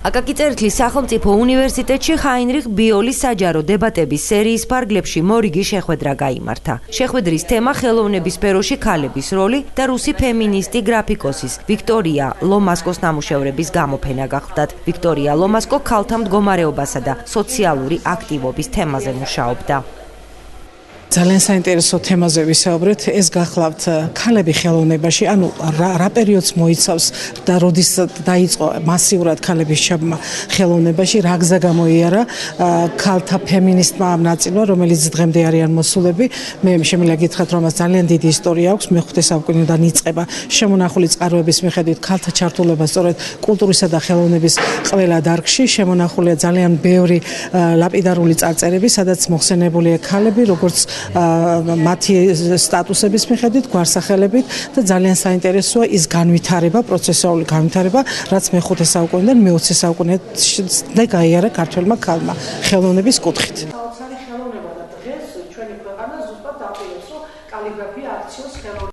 აკაკი წერეთლის სახელმწიფო უნივერსიტეტში ჰაინრიხ ბიოლის საჯარო დებატების სერიის ფარგლებში მორიგი შეხვედრა გაიმართა. შეხვედრის თემა ხელოვნების სფეროში ქალების როლი და რუსი ფემინისტი გრაფიკოსის ვიქტორია ლომასკოს ნამუშევრების გამოფენა გახლდათ. ვიქტორია ლომასკო ქალთა მდგომარეობასა და სოციალური აქტივობის თემაზე მუშაობდა. ძალიან საინტერესო თემაზე ვისაუბრეთ. ეს გახლავთ ქალები ხელოვნებაში, ანუ რა პერიოდს მოიცავს და როდის დაიწყო მასიურად ქალების ჩაბმა ხელოვნებაში, რა გზა გამოიარა ქალთა ფემინისტმა ამ ნაწილმა, რომელიც დღემდე არიან მოსულები. მე შემიძლია გითხრათ, რომ მას ძალიან დიდი ისტორია აქვს, მე-5 საუკუნიდან იწყება შემონახული წყაროების მიხედვით ქალთა ჩართულობა სწორედ კულტურისა და ხელოვნების ყველა დარგში. შემონახულია ძალიან ბევრი ლაპიდარული წარწერები, სადაც მოხსენებულია ქალები, როგორც მათი სტატუსების მიხედვით, გვარსახელებით და ძალიან საინტერესოა ის განვითარება, პროცესუალური განვითარება, რაც მე-5 საუკუნიდან მე-20 საუკუნეამდე გაიარა ქართველმა ქალმა ხელოვნების კუთხით. საოცარი ხელოვნება და დღეს ჩვენი ქვეყანა ზუსტად დაპირებს, რომ კალიგრაფია აქციოს ხელოვნებას.